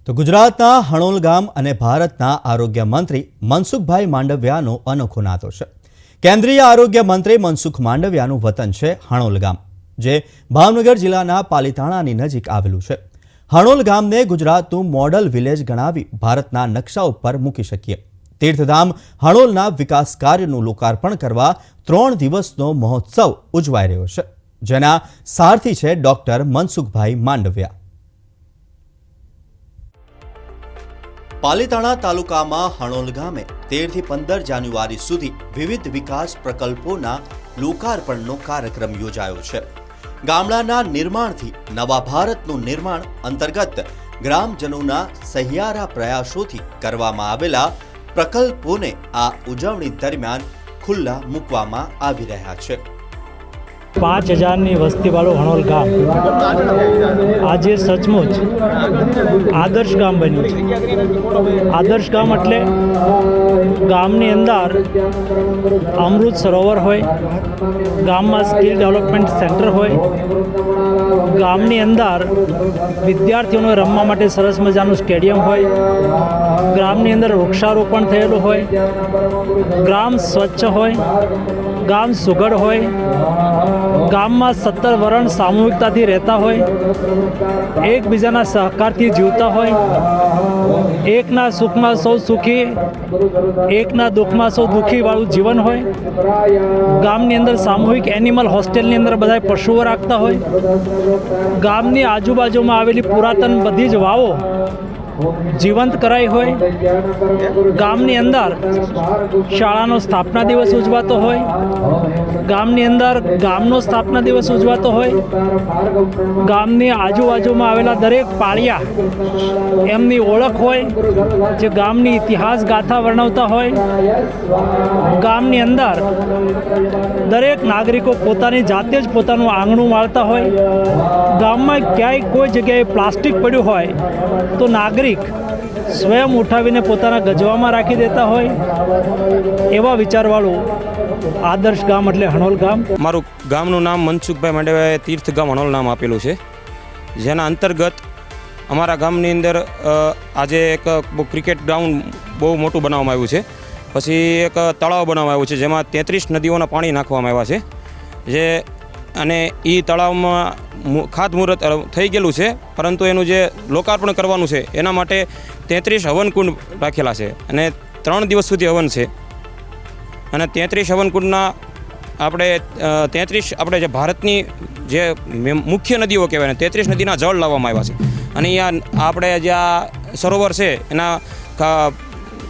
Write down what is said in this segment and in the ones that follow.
તો ગુજરાતના હણોલ ગામ અને ભારતના આરોગ્ય મંત્રી મનસુખભાઈ માંડવિયાનો અનોખો નાતો છે। કેન્દ્રીય આરોગ્ય મંત્રી મનસુખ માંડવિયાનું વતન છે હણોલ ગામ, જે ભાવનગર જિલ્લાના પાલીતાણાની નજીક આવેલું છે। હણોલ ગામને ગુજરાતનું મોડલ વિલેજ ગણાવી ભારતના નકશા ઉપર મૂકી શકીએ। તીર્થધામ હણોલના વિકાસ કાર્યનું લોકાર્પણ કરવા 3 દિવસનો મહોત્સવ ઉજવાઈ રહ્યો છે, જેના સારથી છે ડોક્ટર મનસુખભાઈ માંડવિયા। પાલીતાણા તાલુકામાં હણોલ ગામે 13 થી 15 જાન્યુઆરી સુધી વિવિધ વિકાસ પ્રકલ્પોના લોકાર્પણનો કાર્યક્રમ યોજાયો છે। ગામડાના નિર્માણથી નવા ભારતનું નિર્માણ અંતર્ગત ગ્રામજનોના સહિયારા પ્રયાસોથી કરવામાં આવેલા પ્રકલ્પોને આ ઉજવણી દરમિયાન ખુલ્લા મૂકવામાં આવી રહ્યા છે। 5000ની વસ્તીવાળું હણોલ ગામ આજે સચમુચ આદર્શ ગામ બન્યું છે। આદર્શ ગામ એટલે ગામની અંદર અમૃત સરોવર હોય, ગામમાં સ્કિલ ડેવલપમેન્ટ સેન્ટર હોય, ગામની અંદર વિદ્યાર્થીઓને રમવા માટે સરસ મજાનું સ્ટેડિયમ હોય, ગ્રામની અંદર વૃક્ષારોપણ થયેલું હોય, ગ્રામ સ્વચ્છ હોય, ગામ સુઘડ હોય, ગામમાં 17 વરણ સામૂહિકતાથી રહેતા હોય, એકબીજાના સહકારથી જીવતા હોય, એકના સુખમાં સૌ સુખી, એકના દુઃખમાં સૌ દુઃખીવાળું જીવન હોય, ગામની અંદર સામૂહિક એનિમલ હોસ્ટેલની અંદર બધા પશુઓ રાખતા હોય, ગામની આજુબાજુમાં આવેલી પુરાતન બધી જ વાવો જીવંત કરાઈ હોય, ગામની અંદર શાળાનો સ્થાપના દિવસ ઉજવાતો હોય, ગામની અંદર ગામનો સ્થાપના દિવસ ઉજવાતો હોય, ગામની આજુબાજુમાં આવેલા દરેક પાળિયા એમની ઓળખ હોય, જે ગામની ઇતિહાસ ગાથા વર્ણવતા હોય, ગામની અંદર દરેક નાગરિકો પોતાની જાતે જ પોતાનું આંગણું વાળતા હોય, ગામમાં ક્યાંય કોઈ જગ્યાએ પ્લાસ્ટિક પડ્યું હોય તો નાગરિક સ્વયં ઉઠાવીને પોતાના ગજવામાં રાખી દેતા હોય, એવા વિચારવાળું આદર્શ ગામ એટલે હણોલ ગામ। મારું ગામનું નામ મનસુખભાઈ માંડવિયાએ તીર્થધામ હણોલ નામ આપેલું છે, જેના અંતર્ગત અમારા ગામની અંદર આજે એક ક્રિકેટ ગ્રાઉન્ડ બહુ મોટું બનાવવામાં આવ્યું છે। પછી એક તળાવ બનાવવામાં આવ્યું છે, જેમાં 33 નદીઓના પાણી નાખવામાં આવ્યા છે, જે અને એ તળાવમાં ખાતમુહૂર્ત થઈ ગયેલું છે, પરંતુ એનું જે લોકાર્પણ કરવાનું છે એના માટે 33 હવનકુંડ રાખેલા છે અને 3 દિવસ સુધી હવન છે। અને 33 હવનકુંડના આપણે જે ભારતની જે મુખ્ય નદીઓ કહેવાય ને 33 નદીના જળ લાવવામાં આવ્યા છે, અને અહીંયા આપણે જે આ સરોવર છે એના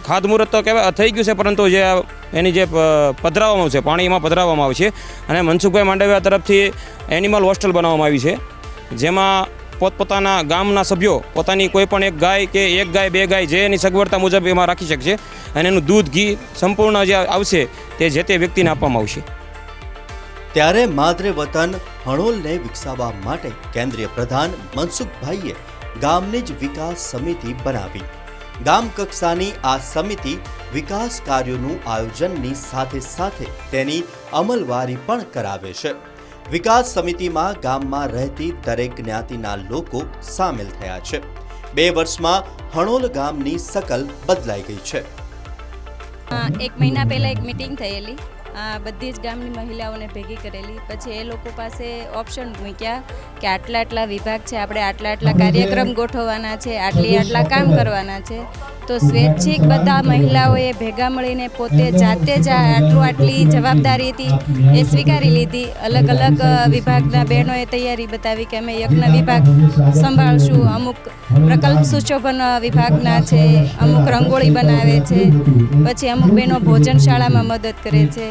ખાતમુહૂર્ત તો કહેવાય થઈ ગયું છે, પરંતુ જે એની જે પધરાવવામાં છે પાણી એમાં પધરાવવામાં આવે છે। અને મનસુખભાઈ માંડવિયા તરફથી એનિમલ હોસ્ટેલ બનાવવામાં આવી છે, જેમાં પોતપોતાના ગામના સભ્યો પોતાની કોઈ પણ એક ગાય કે એક ગાય બે ગાય જે એની સગવડતા મુજબ એમાં રાખી શકશે, અને એનું દૂધ ઘી સંપૂર્ણ જે આવશે તે જે તે વ્યક્તિને આપવામાં આવશે। ત્યારે માદરે વતન હણોલને વિકસાવવા માટે કેન્દ્રીય પ્રધાન મનસુખભાઈએ ગામની જ વિકાસ સમિતિ બનાવી। ગામ કક્ષાની આ સમિતિ વિકાસ કાર્યોનું આયોજનની સાથે સાથે તેની અમલવારી પણ કરાવે છે। વિકાસ સમિતિમાં ગામમાં રહેતી દરેક જ્ઞાતિના લોકો સામેલ થયા છે। 2 વર્ષમાં હણોલ ગામની શકલ બદલાઈ ગઈ છે। એક મહિના પહેલાં એક મીટિંગ થયેલી, બધી જ ગામની મહિલાઓને ભેગી કરેલી, પછી એ લોકો પાસે ઓપ્શન મૂક્યા કે આટલા વિભાગ છે, આપણે આટલા કાર્યક્રમ ગોઠવવાના છે, આટલા કામ કરવાના છે, તો સ્વૈચ્છિક બધા મહિલાઓએ ભેગા મળીને પોતે જાતે જ આટલી જવાબદારી હતી એ સ્વીકારી લીધી। અલગ અલગ વિભાગના બહેનોએ તૈયારી બતાવી કે અમે યજ્ઞ વિભાગ સંભાળશું, અમુક પ્રકલ્પ સુશોભન વિભાગના છે, અમુક રંગોળી બનાવે છે, પછી અમુક બહેનો ભોજનશાળામાં મદદ કરે છે।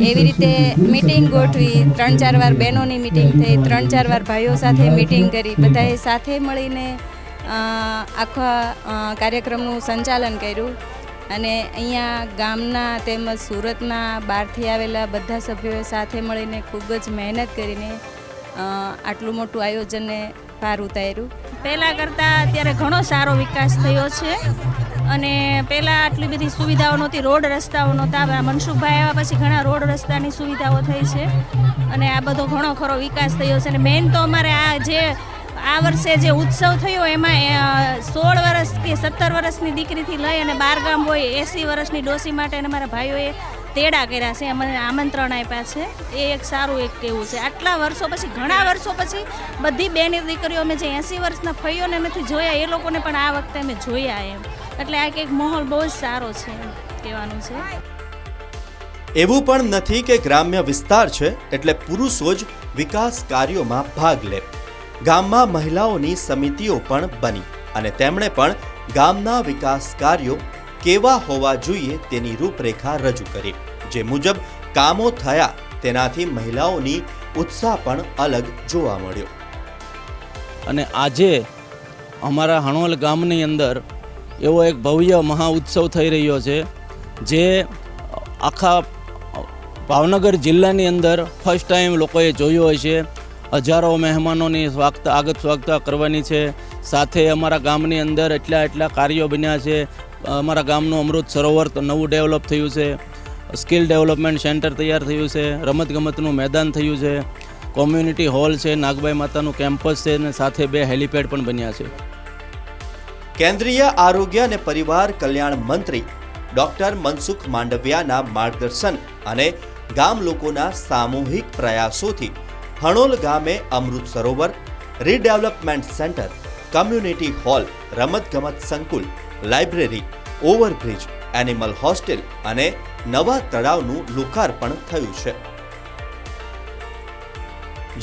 એવી રીતે મીટિંગ ગોઠવી, 3-4 વાર બહેનોની મીટિંગ થઈ, 3-4 વાર ભાઈઓ સાથે મીટિંગ કરી, બધાએ સાથે મળીને આખા કાર્યક્રમનું સંચાલન કર્યું। અને અહીંયા ગામના તેમજ સુરતના બહારથી આવેલા બધા સભ્યોએ સાથે મળીને ખૂબ જ મહેનત કરીને આટલું મોટું આયોજનને પાર ઉતાર્યું। પહેલાં કરતાં અત્યારે ઘણો સારો વિકાસ થયો છે, અને પહેલાં આટલી બધી સુવિધાઓ નહોતી, રોડ રસ્તાઓ નહોતા। મનસુખભાઈ આવ્યા પછી ઘણા રોડ રસ્તાની સુવિધાઓ થઈ છે, અને આ બધો ઘણો ખરો વિકાસ થયો છે। અને મેઇન તો અમારે આ વર્ષે જે ઉત્સવ થયો એમાં 16 વર્ષ વ્યક્તિએ 17 વર્ષની દીકરીથી લઈ અને 12 ગામ હોય 80 વર્ષની ડોસી માટે અને મારા ભાઈઓએ તેડા કર્યા છે, મને આમંત્રણ આપ્યા છે. એ એક સારું એક કેવું છે. આટલા વર્ષો પછી, ઘણા વર્ષો પછી બધી બેની દીકરીઓ અમે જે 80 વર્ષના ફઈઓને નથી જોયા એ લોકોને પણ આ વખતે અમે જોયા એમ. એટલે આ એક માહોલ બહુ જ સારો છે એમ કહેવાનું છે. એવું પણ નથી કે ગ્રામ્ય વિસ્તાર છે એટલે પુરુષો જ વિકાસ કાર્યોમાં ભાગ લે. ગામમાં મહિલાઓની સમિતિઓ પણ બની અને તેમણે પણ ગામના વિકાસ કાર્યો કેવા હોવા જોઈએ તેની રૂપરેખા રજૂ કરી. જે મુજબ કામો થયા તેનાથી મહિલાઓની ઉત્સાહ પણ અલગ જોવા મળ્યો. અને આજે અમારા હણોલ ગામની અંદર એવો એક ભવ્ય મહા ઉત્સવ થઈ રહ્યો છે જે આખા ભાવનગર જિલ્લાની અંદર ફર્સ્ટ ટાઈમ લોકોએ જોયો હશે. હજારો મહેમાનોની સ્વાગત કરવાની છે. સાથે અમારા ગામની અંદર એટલા કાર્યો બન્યા છે. અમારા ગામનું અમૃત સરોવર નવું ડેવલપ થયું છે. સ્કિલ ડેવલપમેન્ટ સેન્ટર તૈયાર થયું છે. રમતગમતનું મેદાન થયું છે. કોમ્યુનિટી હોલ છે. નાગબાઈ માતાનું કેમ્પસ છે અને સાથે 2 હેલિપેડ પણ બન્યા છે. કેન્દ્રીય આરોગ્ય અને પરિવાર કલ્યાણ મંત્રી ડોક્ટર મનસુખ માંડવિયાના માર્ગદર્શન અને ગામ લોકોના સામૂહિક પ્રયાસોથી હણોલ ગામે Amrit Sarovar, redevelopment centre, community hall, રમતગમત સંકુલ, લાઇબ્રેરી, ઓવરબ્રિજ, એનિમલ હોસ્ટેલ અને નવા તળાવનું લોકાર્પણ થયું છે.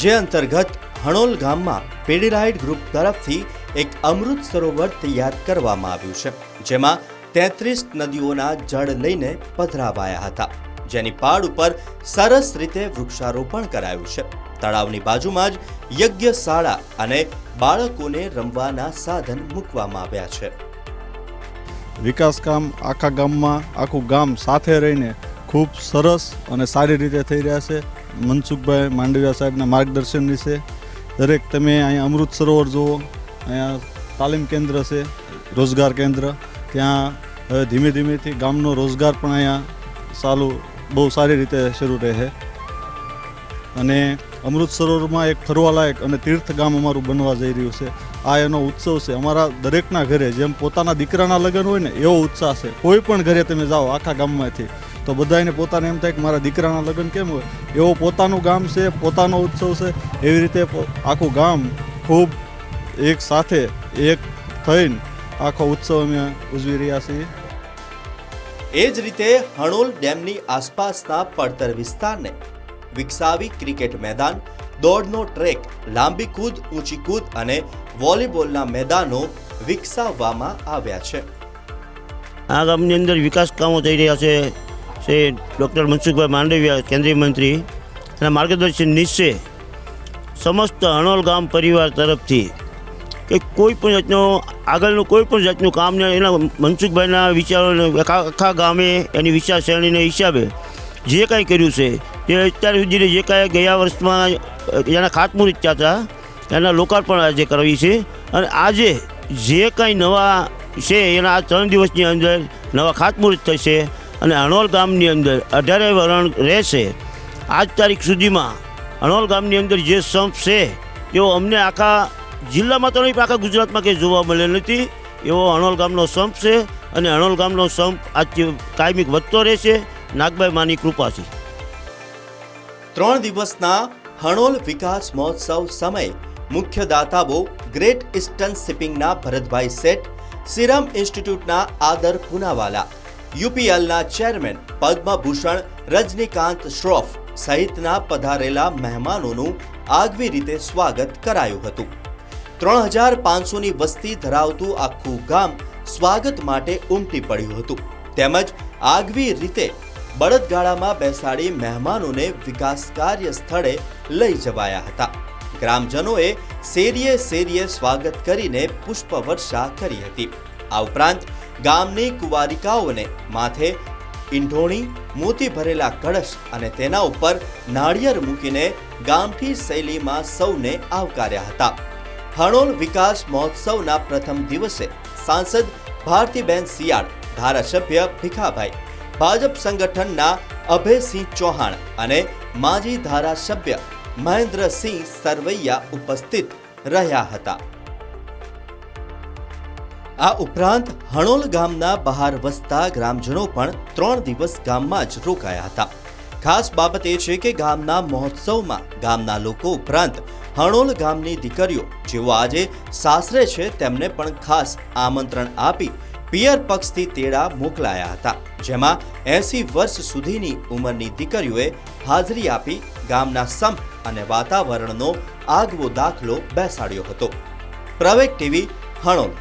જે અંતર્ગત હણોલ ગામમાં પેડીરાઇડ ગ્રુપ તરફથી એક અમૃત સરોવર તૈયાર કરવામાં આવ્યું છે, જેમાં 33 નદીઓના જળ લઈને પધરાવાયા હતા, જેની પાડ ઉપર સરસ રીતે વૃક્ષારોપણ કરાયું છે. તળાવની બાજુમાં જ યજ્ઞશાળા અને બાળકોને રમવાના સાધન મૂકવામાં આવ્યા છે. વિકાસ કામ આખા ગામમાં આખું ગામ સાથે રહીને ખૂબ સરસ અને સારી રીતે થઈ રહ્યા છે. મનસુખભાઈ માંડવિયા સાહેબના માર્ગદર્શન વિશે દરેક તમે અહીંયા અમૃત સરોવર જુઓ, અહીંયા તાલીમ કેન્દ્ર છે, રોજગાર કેન્દ્ર, ત્યાં હવે ધીમે ધીમેથી ગામનો રોજગાર પણ અહીંયા બહુ સારી રીતે શરૂ રહે. અને અમૃત સરોવરમાં એક ફરવાલાયક અને તીર્થ ગામ અમારું બનવા જઈ રહ્યું છે. આ એનો ઉત્સવ છે. અમારા દરેકના ઘરે જેમ પોતાના દીકરાના લગ્ન હોય ને એવો ઉત્સાહ છે. કોઈ પણ ઘરે તમે જાઓ આખા ગામમાંથી તો બધાને પોતાને એમ થાય કે મારા દીકરાના લગ્ન કેમ હોય, એવો પોતાનું ગામ છે, પોતાનો ઉત્સવ છે. એવી રીતે આખું ગામ ખૂબ એક સાથે એક થઈને આખો ઉત્સવ અમે ઉજવી રહ્યા છીએ. એ જ રીતે હણોલ ડેમની આસપાસના પડતર વિસ્તારને વિકસાવી ક્રિકેટ મેદાન, દોડનો ટ્રેક, લાંબી કૂદ, ઊંચી કૂદ અને વોલીબોલના મેદાનો વિકસાવવામાં આવ્યા છે. આ ગામની અંદર વિકાસ કામો થઈ રહ્યા છે. ડૉક્ટર મનસુખભાઈ માંડવિયા કેન્દ્રીય મંત્રી અને માર્ગદર્શન નીચે સમસ્ત હણોલ ગામ પરિવાર તરફથી કે કોઈ પણ જાતનો આગળનું કોઈ પણ જાતનું કામ ને એના મનસુખભાઈના વિચારોને આખા ગામે એની વિચારસરણીના હિસાબે જે કાંઈ કર્યું છે તે અત્યાર સુધી જે કાંઈ ગયા વર્ષમાં એના ખાતમુહૂર્ત થયા હતા એના લોકાર્પણ આજે કરવી છે. અને આજે જે કાંઈ નવા છે એના આ 3 દિવસની અંદર નવા ખાતમુહૂર્ત થશે અને હણોલ ગામની અંદર 18 વરણ રહેશે. આજ તારીખ સુધીમાં હણોલ ગામની અંદર જે સંપ છે તેઓ અમને આખા જિલ્લામાં તો નહીં પણ આખા ગુજરાતમાં કંઈ જોવા મળે નથી. એવો હણોલ ગામનો સંપ છે અને હણોલ ગામનો સંપ આજથી કાયમિક વધતો રહેશે નાગબાઈ માની કૃપાથી. 3 દિવસના હણોલ વિકાસ મહોત્સવ સમયે મુખ્ય દાતાઓ ગ્રેટ ઇસ્ટર્ન શિપિંગના ભરતભાઈ શેઠ, સિરમ ઇન્સ્ટિટ્યૂટના આદર પૂનાવાલા, યુપીએલના ચેરમેન પદ્મભૂષણ રજનીકાંત શ્રોફ સહિતના પધારેલા મહેમાનોનું આગવી રીતે સ્વાગત કરાયું હતું. 3500ની વસ્તી ધરાવતું આખું ગામ સ્વાગત માટે ઉમટી પડ્યું હતું. તેમજ આગવી રીતે બળદગાડામાં બેસાડી મહેમાનોને વિકાસ કાર્ય સ્થળે લઈ જવાયા હતા. ગ્રામજનોએ શેરીએ સ્વાગત કરીને પુષ્પવર્ષા કરી હતી. આ ઉપરાંત ગામની કુંવારિકાઓને માથે ઈંઢોણી, મોતી ભરેલા કળશ અને તેના ઉપર નાળિયેર મૂકીને ગામઠી શૈલીમાં સૌને આવકાર્યા હતા. હણોલ વિકાસ મહોત્સવના પ્રથમ દિવસે સાંસદ ભારતીબેન સિયાળ, ધારાસભ્ય ભીખાભાઈ, ભાજપ સંગઠનના અભયસિંહ ચૌહાણ અને માજી ધારાસભ્ય મહેન્દ્રસિંહ સરવૈયા ઉપસ્થિત રહ્યા હતા. આ ઉપરાંત હણોલ ગામના બહાર વસતા ગ્રામજનો પણ 3 દિવસ ગામમાં જ રોકાયા હતા. ખાસ બાબત એ છે કે ગામના મહોત્સવમાં ગામના લોકો ઉપરાંત હણોલ ગામની દીકરીઓ જેઓ આજે સાસરે છે તેમને પણ ખાસ આમંત્રણ આપી પિયર પક્ષથી તેડા મોકલાયા હતા, જેમાં 80 વર્ષ સુધીની ઉંમરની દીકરીઓએ હાજરી આપી ગામના સંપ અને વાતાવરણનો આગવો દાખલો બેસાડ્યો હતો. પ્રવેગ ટીવી, હણોલ.